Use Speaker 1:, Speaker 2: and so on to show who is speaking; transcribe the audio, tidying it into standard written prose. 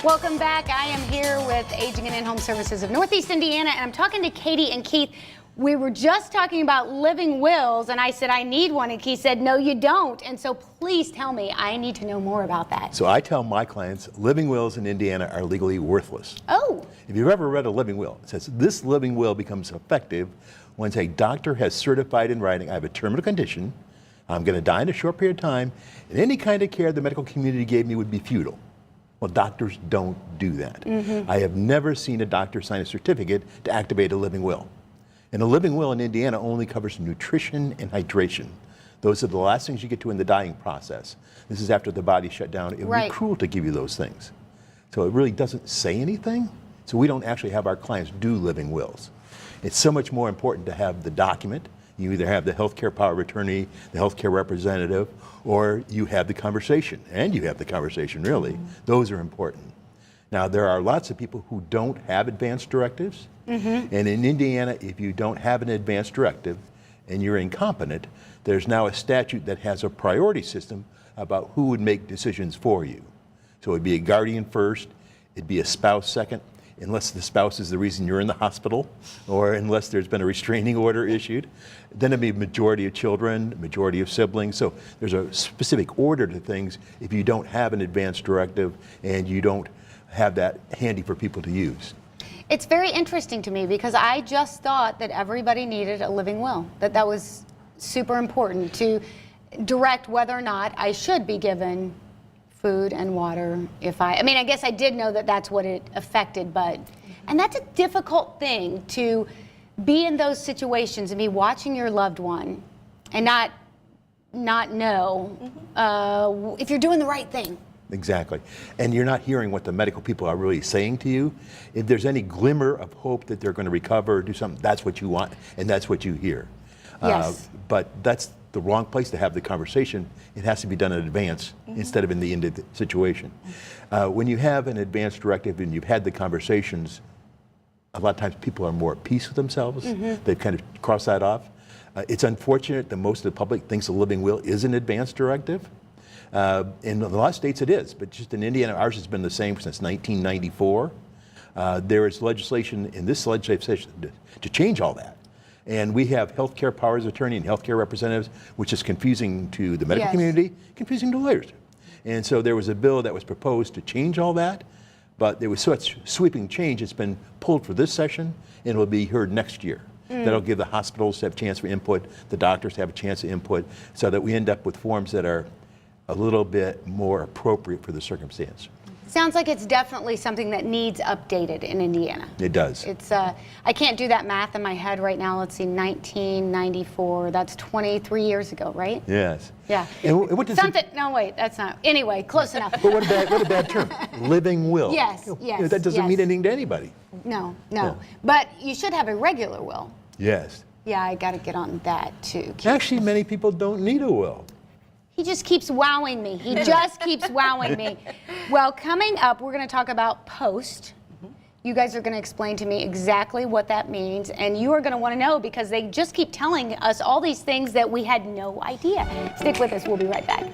Speaker 1: Welcome back. I am here with Aging and In-Home Services of Northeast Indiana, and I'm talking to Katie and Keith. We were just talking about living wills, and I said, I need one, and Keith said, no, you don't. And so please tell me, I need to know more about that.
Speaker 2: So I tell my clients, living wills in Indiana are legally worthless.
Speaker 1: Oh.
Speaker 2: If you've ever read a living will, it says this living will becomes effective once a doctor has certified in writing, I have a terminal condition, I'm going to die in a short period of time, and any kind of care the medical community gave me would be futile. Well, doctors don't do that. I have never seen a doctor sign a certificate to activate a living will. And a living will in Indiana only covers nutrition and hydration. Those are the last things you get to in the dying process. This is after the body shut down. It would be cruel to give you those things. So it really doesn't say anything. So we don't actually have our clients do living wills. It's so much more important to have the document. You either have the healthcare power of attorney, the healthcare representative, or you have the conversation, and you have the conversation, really. Those are important. Now, there are lots of people who don't have advance directives, and in Indiana, if you don't have an advance directive and you're incompetent, there's now a statute that has a priority system about who would make decisions for you. So it'd be a guardian first, it'd be a spouse second, unless the spouse is the reason you're in the hospital, or unless there's been a restraining order issued. Then it'd be a majority of children, majority of siblings. So there's a specific order to things if you don't have an advance directive and you don't have that handy for people to use.
Speaker 1: It's very interesting to me because I just thought that everybody needed a living will, that was super important to direct whether or not I should be given food and water. I mean, I guess I did know that that's what it affected, and that's a difficult thing to be in those situations and be watching your loved one and not know if you're doing the right thing.
Speaker 2: Exactly. And you're not hearing what the medical people are really saying to you. If there's any glimmer of hope that they're going to recover or do something, that's what you want, and that's what you hear.
Speaker 1: Yes.
Speaker 2: But that's the wrong place to have the conversation. It has to be done in advance instead of in the end of the situation. When you have an advance directive and you've had the conversations, a lot of times people are more at peace with themselves. They kind of cross that off. It's unfortunate that most of the public thinks a living will is an advance directive. In a lot of states it is, but just in Indiana, ours has been the same since 1994. There is legislation in this legislative session to change all that. And we have healthcare powers of attorney and healthcare representatives, which is confusing to the medical community, confusing to lawyers. And so there was a bill that was proposed to change all that, but there was such sweeping change, it's been pulled for this session, and it will be heard next year. That'll give the hospitals to have a chance for input, the doctors to have a chance to input, so that we end up with forms that are a little bit more appropriate for the circumstance.
Speaker 1: Sounds like it's definitely something that needs updated in Indiana.
Speaker 2: It does.
Speaker 1: It's I can't do that math in my head right now. Let's see, 1994. That's 23 years ago, right?
Speaker 2: Yes.
Speaker 1: Yeah.
Speaker 2: And what does
Speaker 1: something? No, wait, that's not. Anyway, close enough.
Speaker 2: But what a bad term. Living will.
Speaker 1: Yes. Yes.
Speaker 2: That doesn't mean anything to anybody.
Speaker 1: No. But you should have a regular will.
Speaker 2: Yes.
Speaker 1: Yeah, I got to get on that too.
Speaker 2: Actually, many people don't need a will.
Speaker 1: He just keeps wowing me. He just keeps wowing me. Well, coming up, we're going to talk about post. You guys are going to explain to me exactly what that means, and you are going to want to know because they just keep telling us all these things that we had no idea. Stick with us. We'll be right back.